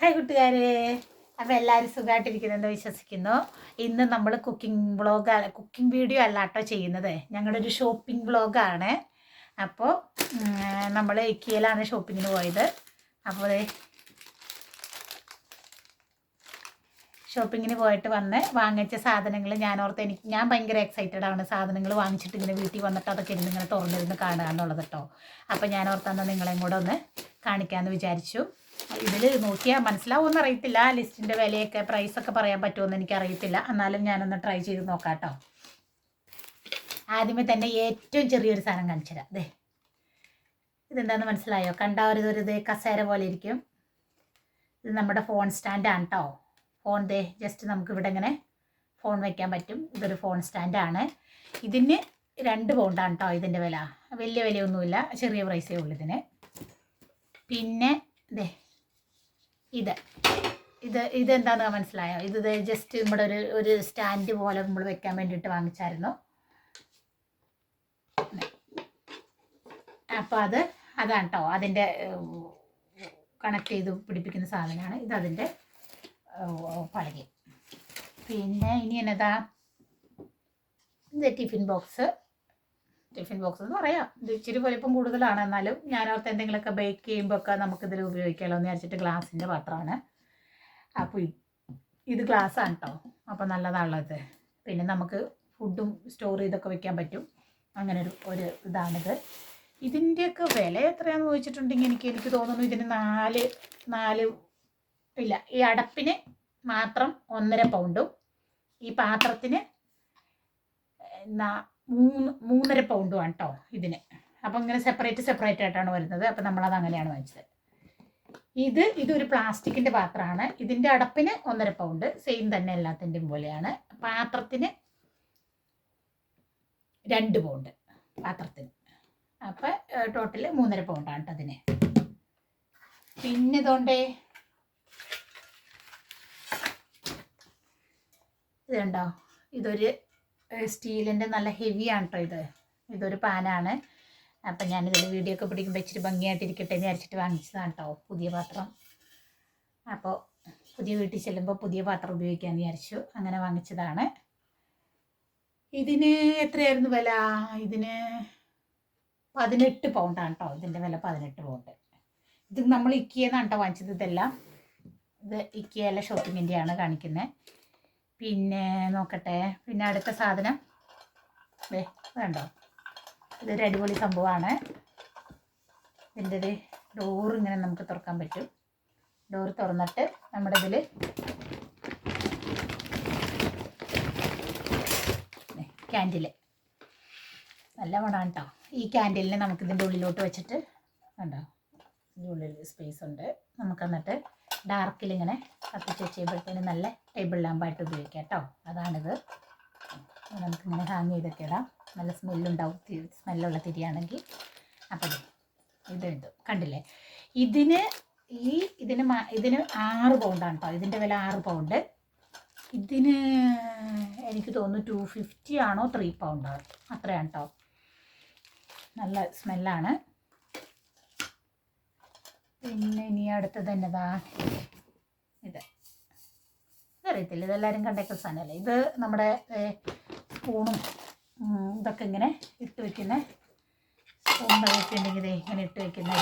Hi കൂട്ടുകാരെ, അപ്പോൾ എല്ലാവരും സുഖമായിട്ടിരിക്കുന്നെന്ന് വിശ്വസിക്കുന്നു. ഇന്ന് നമ്മൾ കുക്കിംഗ് വീഡിയോ അല്ല കേട്ടോ ചെയ്യുന്നത്, ഞങ്ങളുടെ ഒരു ഷോപ്പിംഗ് വ്ളോഗാണ്. അപ്പോൾ നമ്മൾ ഇക്കിയയിലാണ് ഷോപ്പിങ്ങിന് പോയത്. അപ്പോൾ ഷോപ്പിങ്ങിന് പോയിട്ട് വന്ന് വാങ്ങിച്ച സാധനങ്ങൾ ഞാൻ ഭയങ്കര എക്സൈറ്റഡ് ആണ്. സാധനങ്ങൾ വാങ്ങിച്ചിട്ട് ഇങ്ങനെ വീട്ടിൽ വന്നിട്ട് അതൊക്കെ ഇരുന്ന് ഇങ്ങനെ തുറന്നിരുന്ന് കാണുക എന്നുള്ളത് കേട്ടോ. അപ്പോൾ ഞാൻ ഓർത്തെന്നാൽ നിങ്ങളെയും കൂടെ ഒന്ന് കാണിക്കാമെന്ന് വിചാരിച്ചു. ഇതിൽ നോക്കിയാൽ മനസ്സിലാവുമെന്ന് അറിയത്തില്ല, ലിസ്റ്റിൻ്റെ വിലയൊക്കെ പ്രൈസൊക്കെ പറയാൻ പറ്റുമെന്ന് എനിക്കറിയത്തില്ല. എന്നാലും ഞാനൊന്ന് ട്രൈ ചെയ്ത് നോക്കാം കേട്ടോ. ആദ്യമേ തന്നെ ഏറ്റവും ചെറിയൊരു സാധനം കാണിച്ചു തരാം. അതെ, ഇതെന്താണെന്ന് മനസ്സിലായോ? കണ്ട കസേര പോലെ ഇരിക്കും. ഇത് നമ്മുടെ ഫോൺ സ്റ്റാൻഡാണ് കേട്ടോ. ഫോൺ ജസ്റ്റ് നമുക്ക് ഇവിടെ ഇങ്ങനെ ഫോൺ വയ്ക്കാൻ പറ്റും. ഇതൊരു ഫോൺ സ്റ്റാൻഡാണ്. ഇതിന് 2 പൗണ്ടാണ് കേട്ടോ ഇതിൻ്റെ വില. വലിയ വിലയൊന്നുമില്ല, ചെറിയ പ്രൈസേ ഉള്ളൂ ഇതിന്. പിന്നെ ഇതെന്താണെന്ന് മനസ്സിലായോ? ഇത് ജസ്റ്റ് നമ്മുടെ ഒരു സ്റ്റാൻഡ് പോലെ നമ്മൾ വെക്കാൻ വേണ്ടിയിട്ട് വാങ്ങിച്ചായിരുന്നു. അപ്പോൾ അതാണ് കേട്ടോ അതിൻ്റെ കണക്ട് ചെയ്ത് പിടിപ്പിക്കുന്ന സാധനമാണ്. ഇതതിൻ്റെ പലകി. പിന്നെ ഇനി എന്നതാ, ഇത് ടിഫിൻ ബോക്സ് എന്ന് പറയാം. ഇത് ഇച്ചിരി വലിപ്പം കൂടുതലാണ്, എന്നാലും ഞാനോർത്ത് എന്തെങ്കിലുമൊക്കെ ബേക്ക് ചെയ്യുമ്പോൾ ഒക്കെ നമുക്കിതിൽ ഉപയോഗിക്കാമല്ലോ എന്ന് വിചാരിച്ചിട്ട് ഗ്ലാസിൻ്റെ പാത്രമാണ്. അപ്പോൾ ഇത് ഗ്ലാസ്സാണ് കേട്ടോ. അപ്പോൾ നല്ലതാണുള്ളത്. പിന്നെ നമുക്ക് ഫുഡും സ്റ്റോർ ചെയ്തൊക്കെ വെക്കാൻ പറ്റും. അങ്ങനെ ഒരു ഇതാണിത്. ഇതിൻ്റെയൊക്കെ വില എത്രയാണെന്ന് ചോദിച്ചിട്ടുണ്ടെങ്കിൽ എനിക്ക് തോന്നുന്നു ഇതിന് 4 ഇല്ല, ഈ അടപ്പിന് മാത്രം 1.5 പൗണ്ടും ഈ പാത്രത്തിന് 3.5 പൗണ്ടുമാണ് കേട്ടോ ഇതിന്. അപ്പം ഇങ്ങനെ സെപ്പറേറ്റ് ആയിട്ടാണ് വരുന്നത്. അപ്പം നമ്മളത് അങ്ങനെയാണ് വാങ്ങിച്ചത്. ഇതൊരു പ്ലാസ്റ്റിക്കിൻ്റെ പാത്രമാണ്. ഇതിൻ്റെ അടപ്പിന് 1.5 പൗണ്ട്, സെയിം തന്നെ എല്ലാത്തിൻ്റെയും പോലെയാണ്. പാത്രത്തിന് 2 പൗണ്ട് പാത്രത്തിന്. അപ്പം ടോട്ടൽ 3.5 പൗണ്ടാണ് കേട്ടോ അതിന്. പിന്നെ ഇതുകൊണ്ടേ ഇതുണ്ടോ, ഇതൊരു സ്റ്റീലിൻ്റെ നല്ല ഹെവിയാണ് കേട്ടോ ഇതൊരു പാനാണ്. അപ്പം ഞാനിതിൽ വീഡിയോ ഒക്കെ പിടിക്കുമ്പോൾ ഇച്ചിരി ഭംഗിയായിട്ടിരിക്കട്ടെ എന്ന് വിചാരിച്ചിട്ട് വാങ്ങിച്ചതാണ് കേട്ടോ പുതിയ പാത്രം. അപ്പോൾ പുതിയ വീട്ടിൽ ചെല്ലുമ്പോൾ പുതിയ പാത്രം ഉപയോഗിക്കാമെന്ന് വിചാരിച്ചു, അങ്ങനെ വാങ്ങിച്ചതാണ്. ഇതിന് എത്രയായിരുന്നു വില? ഇതിന് 18 പൗണ്ടാണ് കേട്ടോ ഇതിൻ്റെ വില. 18 പൗണ്ട്. ഇത് നമ്മൾ ഇക്കിയെന്നാണ് കേട്ടോ വാങ്ങിച്ചത്. ഇത് ഇക്കിയല്ല ഷോപ്പിങ്ങിൻ്റെയാണ് കാണിക്കുന്നത്. പിന്നെ നോക്കട്ടെ, പിന്നെ അടുത്ത സാധനം വേണ്ടോ, ഇതൊരു അടിപൊളി സംഭവമാണ്. ഇതിൻ്റെ ഒരു ഡോർ ഇങ്ങനെ നമുക്ക് തുറക്കാൻ പറ്റും. ഡോർ തുറന്നിട്ട് നമ്മുടെ ഇതിൽ ക്യാൻഡിൽ നല്ല മണമാണ് കേട്ടോ. ഈ ക്യാൻഡിലിനെ നമുക്കിതിൻ്റെ ഉള്ളിലോട്ട് വെച്ചിട്ട് കണ്ടോ, ഇതിൻ്റെ ഉള്ളിൽ സ്പേസ് ഉണ്ട്. നമുക്ക് എന്നിട്ട് ഡാർക്കിലിങ്ങനെ കത്തിച്ച് വെച്ചുമ്പോഴത്തേന് നല്ല ടേബിൾ ലാമ്പായിട്ട് ഉപയോഗിക്കാം കേട്ടോ. അതാണിത്. നമുക്കിങ്ങനെ ഹാങ് ചെയ്തൊക്കെ ഇടാം. നല്ല സ്മെല്ലുണ്ടാവും, സ്മെല്ലുള്ള തിരിയാണെങ്കിൽ. അപ്പം ഇത് കണ്ടില്ലേ, ഇതിന് 6 പൗണ്ടാണ് കേട്ടോ ഇതിൻ്റെ വില. 6 പൗണ്ട്. ഇതിന് എനിക്ക് തോന്നുന്നു 250 ആണോ 3 പൗണ്ടാണ്, അത്രയാണ് കേട്ടോ. നല്ല സ്മെല്ലാണ്. പിന്നെ ഇനി അടുത്തത് എന്നതാ, ഇതറിയത്തില്ല, ഇതെല്ലാവരും കണ്ടേക്കുന്ന സാധനമല്ലേ. ഇത് നമ്മുടെ സ്പൂണും ഇതൊക്കെ ഇങ്ങനെ ഇട്ട് വയ്ക്കുന്ന, സ്പൂണൊക്കെ ഉണ്ടെങ്കിൽ ഇങ്ങനെ ഇട്ട് വയ്ക്കുന്ന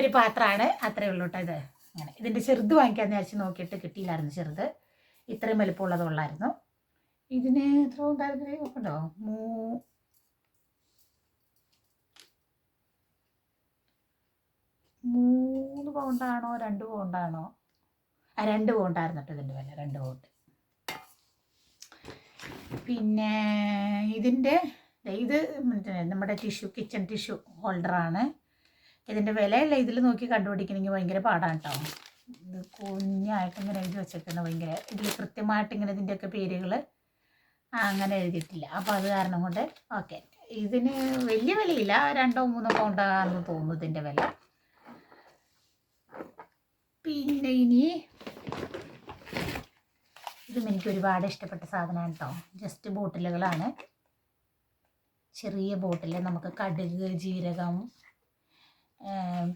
ഒരു പാത്രമാണ്. അത്രയേ ഉള്ളൂ കേട്ടോ ഇത്. അങ്ങനെ ഇതിൻ്റെ ചെറുത് വാങ്ങിക്കാമെന്ന് വിചാരിച്ച് നോക്കിയിട്ട് കിട്ടിയില്ലായിരുന്നു. ചെറുത് ഇത്രയും വലിപ്പമുള്ളതുള്ളായിരുന്നു. ഇതിന് എത്ര ഉണ്ടായിരുന്നു കേട്ടോ? 3 പൗണ്ടാണോ 2 പൗണ്ടാണോ? 2 പൗണ്ടായിരുന്നു കേട്ടോ ഇതിൻ്റെ വില. 2 പൗണ്ട്. പിന്നെ ഇത് നമ്മുടെ കിച്ചൺ ടിഷ്യൂ ഹോൾഡറാണ്. ഇതിൻ്റെ വിലയല്ല ഇതിൽ നോക്കി കണ്ടുപിടിക്കണമെങ്കിൽ ഭയങ്കര പാടാണ് കേട്ടോ. ഇത് കുഞ്ഞായിട്ട് ഇങ്ങനെ എഴുതി വെച്ചേക്കുന്നത് ഭയങ്കര, ഇതിൽ കൃത്യമായിട്ട് ഇങ്ങനെ ഇതിൻ്റെയൊക്കെ പേരുകൾ അങ്ങനെ എഴുതിയിട്ടില്ല. അപ്പോൾ അത് കാരണം കൊണ്ട് ഓക്കെ, ഇതിന് വലിയ വിലയില്ല, 2-3 പൗണ്ടാണെന്ന് തോന്നുന്നു ഇതിൻ്റെ വില. പിന്നെ ഇതും എനിക്ക് ഒരുപാട് ഇഷ്ടപ്പെട്ട സാധനമാണ് കേട്ടോ. ജസ്റ്റ് ബോട്ടിലുകളാണ്. ചെറിയ ബോട്ടിൽ നമുക്ക് കടുക്, ജീരകം,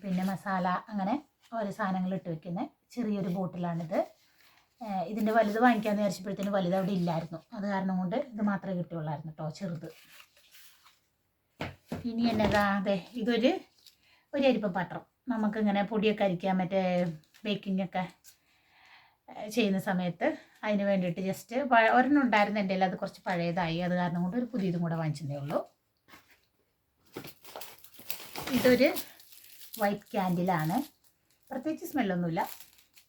പിന്നെ മസാല, അങ്ങനെ ഓരോ സാധനങ്ങൾ ഇട്ട് വെക്കുന്ന ചെറിയൊരു ബോട്ടിലാണിത്. ഇതിൻ്റെ വലുത് വാങ്ങിക്കാമെന്ന് വിചാരിച്ചപ്പോഴത്തേന് വലുത് അവിടെ ഇല്ലായിരുന്നു. അത് കാരണം കൊണ്ട് ഇത് മാത്രമേ കിട്ടുള്ളായിരുന്നു കേട്ടോ, ചെറുത്. ഇനി എന്നതാ, അതെ ഇതൊരു അരിപ്പപ്പാത്രം. നമുക്കിങ്ങനെ പൊടിയൊക്കെ അരിക്കാൻ മറ്റേ ബേക്കിങ്ങൊക്കെ ചെയ്യുന്ന സമയത്ത് അതിന് വേണ്ടിയിട്ട് ജസ്റ്റ് ഒരെണ്ണം ഉണ്ടായിരുന്നു എൻ്റെ കയ്യിൽ, അത് കുറച്ച് പഴയതായി. അത് കാരണം കൊണ്ട് ഒരു പുതിയതും കൂടെ വാങ്ങിച്ചതേ ഉള്ളൂ. ഇതൊരു വൈറ്റ് ക്യാൻഡിലാണ്. പ്രത്യേകിച്ച് സ്മെല്ലൊന്നുമില്ല.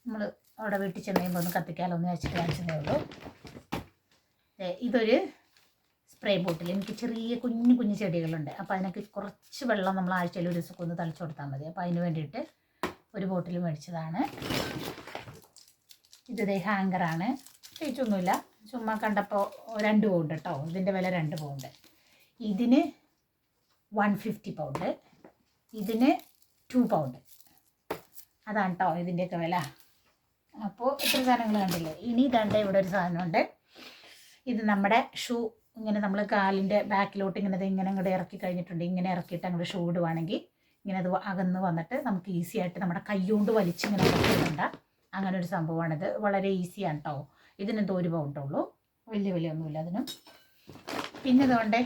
നമ്മൾ അവിടെ വീട്ടിൽ ചെന്ന് കഴിയുമ്പോൾ ഒന്ന് കത്തിക്കാലോ എന്ന് വെച്ചിട്ട് വാങ്ങിച്ചതേ ഉള്ളൂ. ഇതൊരു സ്പ്രേ ബോട്ടിൽ. എനിക്ക് ചെറിയ കുഞ്ഞു കുഞ്ഞു ചെടികളുണ്ട്. അപ്പോൾ അതിനൊക്കെ കുറച്ച് വെള്ളം നമ്മൾ ആഴ്ചയിൽ ഒരു ദിവസമൊക്കെ ഒന്ന് തളിച്ചു കൊടുത്താൽ മതി. അപ്പോൾ അതിന് വേണ്ടിയിട്ട് ഒരു ബോട്ടിൽ മേടിച്ചതാണ്. ഇത് ഹാങ്കറാണ്. പ്രത്യേകിച്ചൊന്നുമില്ല, ചുമ്മാ കണ്ടപ്പോൾ 2 പൗണ്ട് കേട്ടോ. ഇതിൻ്റെ വില 2 പൗണ്ട്. ഇതിന് 150 പൗണ്ട്, ഇതിന് 2 പൗണ്ട്. അതാണ് കേട്ടോ ഇതിൻ്റെയൊക്കെ വില. അപ്പോൾ ഇത്ര സാധനങ്ങൾ കണ്ടില്ലേ. ഇനി ഇവിടെ ഒരു സാധനമുണ്ട്. ഇത് നമ്മുടെ ഷൂ ഇങ്ങനെ നമ്മൾ കാലിൻ്റെ ബാക്കിലോട്ട് ഇങ്ങനെ ഇങ്ങോട്ട് ഇറക്കി കഴിഞ്ഞിട്ടുണ്ട്. ഇങ്ങനെ ഇറക്കിയിട്ട് അങ്ങോട്ട് ഷൂ ഇടുവാണെങ്കിൽ ഇങ്ങനെ അത് അകന്ന് വന്നിട്ട് നമുക്ക് ഈസി ആയിട്ട് നമ്മുടെ കൈ കൊണ്ട് വലിച്ചിങ്ങനെ ഇറക്കിയിടണ്ട. അങ്ങനെ ഒരു സംഭവമാണിത്. വളരെ ഈസിയാണ് കേട്ടോ. ഇതിനെന്തോ 1 പൗണ്ടുള്ളൂ, വലിയ വിലയൊന്നുമില്ല അതിനും. പിന്നെ ഇതുകൊണ്ട്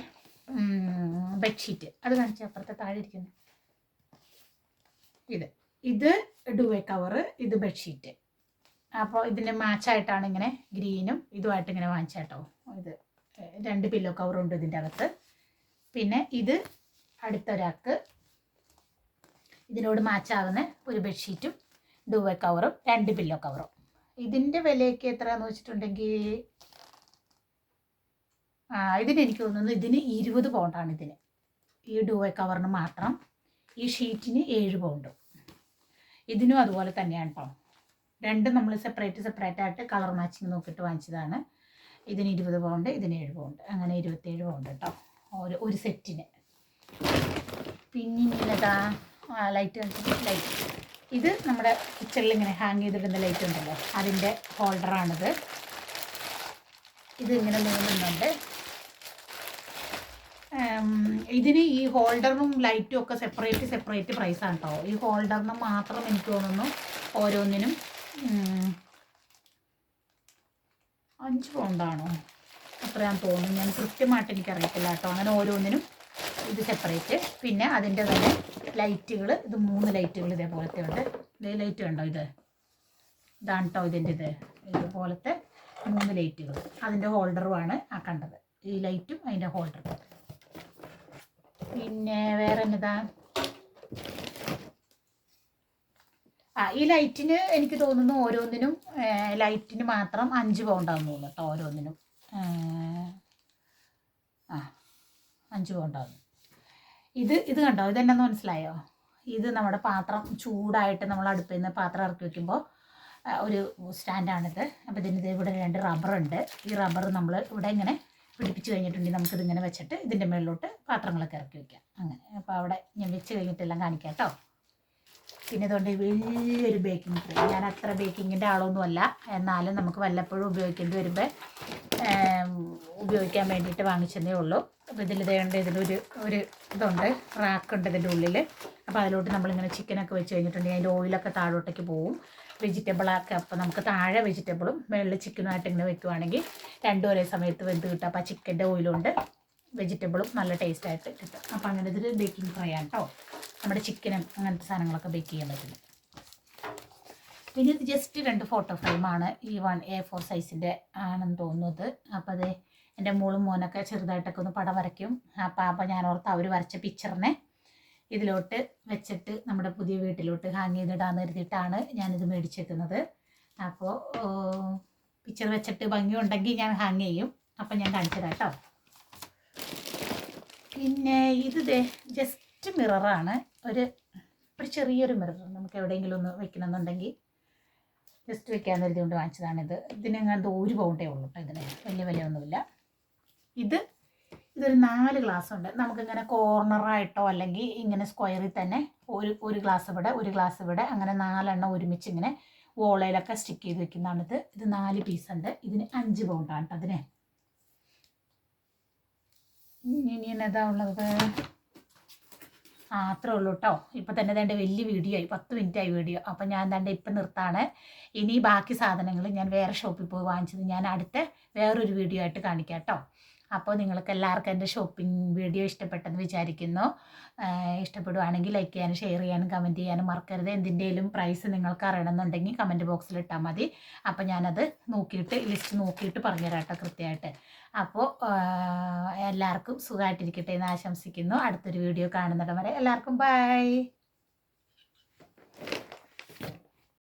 ബെഡ്ഷീറ്റ്, അത് കാണിച്ചാൽ അപ്പുറത്തെ താഴെ ഇരിക്കുന്നു. ഇത് ഡുവേ കവറ്, ഇത് ബെഡ്ഷീറ്റ്. അപ്പോൾ ഇതിൻ്റെ മാച്ചായിട്ടാണ് ഇങ്ങനെ ഗ്രീനും ഇതുമായിട്ട് ഇങ്ങനെ വാങ്ങിച്ചേട്ടോ. ഇത് 2 പില്ലോ കവറുണ്ട് ഇതിൻ്റെ അകത്ത്. പിന്നെ ഇത് അടുത്തൊരാൾക്ക് ഇതിനോട് മാച്ചാകുന്ന ഒരു ബെഡ്ഷീറ്റും ഡുവേ കവറും 2 പില്ലോ കവറും. ഇതിൻ്റെ വിലയൊക്കെ എത്രയാണെന്ന് വെച്ചിട്ടുണ്ടെങ്കിൽ ഇതിന് എനിക്ക് തോന്നുന്നു ഇതിന് 20 പൗണ്ടാണ്. ഇതിന് ഈ ഡുവേ കവറിന് മാത്രം. ഈ ഷീറ്റിന് 7 പൗണ്ടും. ഇതിനും അതുപോലെ തന്നെയാണ് കേട്ടോ. രണ്ടും നമ്മൾ സെപ്പറേറ്റ് ആയിട്ട് കളർ മാച്ചിങ് നോക്കിയിട്ട് വാങ്ങിച്ചതാണ്. ഇതിന് 20 പൗണ്ട്, ഇതിന് 7 പൗണ്ട്, അങ്ങനെ 27 പൗണ്ട് കേട്ടോ ഒരു സെറ്റിന്. പിന്നെ ഇന്നതാ ലൈറ്റ് ലൈറ്റ്. ഇത് നമ്മുടെ കിച്ചണിൽ ഇങ്ങനെ ഹാങ് ചെയ്തിടുന്ന ലൈറ്റ് ഉണ്ടല്ലോ, അതിൻ്റെ ഹോൾഡറാണിത്. ഇത് ഇങ്ങനെ നീങ്ങുന്നുണ്ട്. ഇതിന് ഈ ഹോൾഡറിനും ലൈറ്റും ഒക്കെ സെപ്പറേറ്റ് പ്രൈസാണ് കേട്ടോ. ഈ ഹോൾഡറിന് മാത്രം എനിക്ക് തോന്നുന്നു ഓരോന്നിനും 5 പൗണ്ടാണോ അത്രയാണെന്ന് തോന്നുന്നു. ഞാൻ കൃത്യമായിട്ട് എനിക്കറിയത്തില്ല കേട്ടോ. അങ്ങനെ ഓരോന്നിനും ഇത് സെപ്പറേറ്റ്. പിന്നെ അതിൻ്റെ തന്നെ ലൈറ്റുകൾ, ഇത് 3 ലൈറ്റുകൾ ഇതേപോലത്തെ ഉണ്ട്. ഇതേ ലൈറ്റ് കണ്ടോ, ഇതാണ് കേട്ടോ ഇതിൻ്റെ ഇതുപോലത്തെ 3 ലൈറ്റുകൾ. അതിൻ്റെ ഹോൾഡറുമാണ് ആ കണ്ടത്, ഈ ലൈറ്റും അതിൻ്റെ ഹോൾഡറും. പിന്നെ വേറെ എന്നതാ, ഈ ലൈറ്റിന് എനിക്ക് തോന്നുന്നു ഓരോന്നിനും ലൈറ്റിന് മാത്രം 5 പൗണ്ടാന്ന് തോന്നുന്നു കേട്ടോ. ഓരോന്നിനും 5 പൗണ്ടാകുന്നു. ഇത് കണ്ടോ, ഇതെന്നാന്ന് മനസ്സിലായോ? ഇത് നമ്മുടെ പാത്രം ചൂടായിട്ട് നമ്മൾ അടുപ്പിൽ നിന്ന് പാത്രം ഇറക്കി വയ്ക്കുമ്പോൾ ഒരു സ്റ്റാൻഡാണിത്. അപ്പോൾ ഇതിന് ഇവിടെ 2 റബ്ബറുണ്ട്. ഈ റബ്ബർ നമ്മൾ ഇവിടെ ഇങ്ങനെ പിടിപ്പിച്ച് കഴിഞ്ഞിട്ടുണ്ടെങ്കിൽ നമുക്കിതിങ്ങനെ വെച്ചിട്ട് ഇതിൻ്റെ മുകളിലോട്ട് പാത്രങ്ങളൊക്കെ ഇറക്കി വയ്ക്കാം. അങ്ങനെ അപ്പോൾ അവിടെ ഞാൻ വെച്ച് കഴിഞ്ഞിട്ടെല്ലാം കാണിക്കാം കേട്ടോ. പിന്നെ ഇതുകൊണ്ട് വലിയൊരു ബേക്കിംഗ് ട്രേ. ഞാൻ അത്ര ബേക്കിങ്ങിൻ്റെ ആളൊന്നുമല്ല, എന്നാലും നമുക്ക് വല്ലപ്പോഴും ഉപയോഗിക്കേണ്ടി വരുമ്പോൾ ഉപയോഗിക്കാൻ വേണ്ടിയിട്ട് വാങ്ങിച്ചതേ ഉള്ളൂ. അപ്പോൾ ഇതിലിതേണ്ട ഇതിലൊരു ഇതുണ്ട്, റാക്കുണ്ട് ഇതിൻ്റെ ഉള്ളിൽ. അപ്പോൾ അതിലോട്ട് നമ്മളിങ്ങനെ ചിക്കനൊക്കെ വെച്ച് കഴിഞ്ഞിട്ടുണ്ടെങ്കിൽ അതിൻ്റെ ഓയിലൊക്കെ താഴോട്ടേക്ക് പോവും. വെജിറ്റബിളൊക്കെ അപ്പോൾ നമുക്ക് താഴെ വെജിറ്റബിളും മുകളിൽ ചിക്കനുമായിട്ട് ഇങ്ങനെ വെക്കുവാണെങ്കിൽ 2 ഒരേ സമയത്ത് വെന്ത് കിട്ടും. അപ്പോൾ ആ ചിക്കൻ്റെ ഓയിലുണ്ട് വെജിറ്റബിളും നല്ല ടേസ്റ്റായിട്ട് കിട്ടും. അപ്പോൾ അങ്ങനെ ഇതൊരു ബേക്കിംഗ് ട്രേ ആണ് കേട്ടോ. നമ്മുടെ ചിക്കനും അങ്ങനത്തെ സാധനങ്ങളൊക്കെ ബേക്ക് ചെയ്യാൻ പറ്റും. പിന്നെ ഇത് ജസ്റ്റ് 2 ഫോട്ടോ ഫ്രെയിമാണ്. ഈ 1A4 സൈസിൻ്റെ ആണെന്ന് തോന്നുന്നത്. അപ്പോൾ അത് എൻ്റെ മോളും മോനൊക്കെ ചെറുതായിട്ടൊക്കെ ഒന്ന് പടം വരയ്ക്കും. അപ്പോൾ ഞാൻ ഓർത്ത് അവർ വരച്ച പിക്ചറിനെ ഇതിലോട്ട് വെച്ചിട്ട് നമ്മുടെ പുതിയ വീട്ടിലോട്ട് ഹാങ് ചെയ്തിടാന്ന് കരുതിയിട്ടാണ് ഞാനിത് മേടിച്ചേക്കുന്നത്. അപ്പോൾ പിക്ചർ വെച്ചിട്ട് ഭംഗിയുണ്ടെങ്കിൽ ഞാൻ ഹാങ് ചെയ്യും. അപ്പം ഞാൻ കാണിച്ചു തരാം കേട്ടോ. പിന്നെ ഇത് ജസ്റ്റ് മിററാണ്, ഒരു ചെറിയൊരു മിറർ. നമുക്ക് എവിടെയെങ്കിലും ഒന്ന് വെക്കണമെന്നുണ്ടെങ്കിൽ ജസ്റ്റ് വെക്കാമെന്ന് കരുതി കൊണ്ട് വാങ്ങിച്ചതാണിത്. ഇതിനെങ്ങാണ്ട് 1 പൗണ്ടേ ഉള്ളൂ കേട്ടോ. ഇതിന് വലിയ വിലയൊന്നുമില്ല. ഇതൊരു 4 ഗ്ലാസ് ഉണ്ട്. നമുക്കിങ്ങനെ കോർണറായിട്ടോ അല്ലെങ്കിൽ ഇങ്ങനെ സ്ക്വയറിൽ തന്നെ ഒരു ഗ്ലാസ് ഇവിടെ, ഒരു ഗ്ലാസ് ഇവിടെ, അങ്ങനെ 4 എണ്ണം ഒരുമിച്ച് ഇങ്ങനെ വോളയിലൊക്കെ സ്റ്റിക്ക് ചെയ്ത് വെക്കുന്നതാണിത്. ഇത് 4 പീസ് ഉണ്ട്. ഇതിന് 5 പൗണ്ടാണ് കേട്ടോ. അതിന് ഇനി എന്നതാ ഉള്ളത്, അത്രേ ഉള്ളൂ കേട്ടോ. ഇപ്പം തന്നെ തേണ്ട വലിയ വീഡിയോ ആയി, 10 മിനിറ്റ് ആയി വീഡിയോ. അപ്പം ഞാൻ തേണ്ട ഇപ്പം നിർത്താണ്. ഇനി ബാക്കി സാധനങ്ങൾ ഞാൻ വേറെ ഷോപ്പിൽ പോയി വാങ്ങിച്ചത് ഞാൻ അടുത്ത വേറൊരു വീഡിയോ ആയിട്ട് കാണിക്കാം കേട്ടോ. അപ്പോൾ നിങ്ങൾക്ക് എല്ലാവർക്കും എൻ്റെ ഷോപ്പിംഗ് വീഡിയോ ഇഷ്ടപ്പെട്ടെന്ന് വിചാരിക്കുന്നു. ഇഷ്ടപ്പെടുവാണെങ്കിൽ ലൈക്ക് ചെയ്യാനും ഷെയർ ചെയ്യാനും കമൻറ്റ് ചെയ്യാനും മറക്കരുത്. എന്തിൻ്റെയും പ്രൈസ് നിങ്ങൾക്ക് അറിയണമെന്നുണ്ടെങ്കിൽ കമൻറ്റ് ബോക്സിൽ ഇട്ടാൽ മതി. അപ്പോൾ ഞാനത് നോക്കിയിട്ട് ലിസ്റ്റ് നോക്കിയിട്ട് പറഞ്ഞുതരാം കേട്ടോ കൃത്യമായിട്ട്. അപ്പോൾ എല്ലാവർക്കും സുഖമായിട്ടിരിക്കട്ടെ എന്ന് ആശംസിക്കുന്നു. അടുത്തൊരു വീഡിയോ കാണുന്നിടം വരെ എല്ലാവർക്കും ബൈ.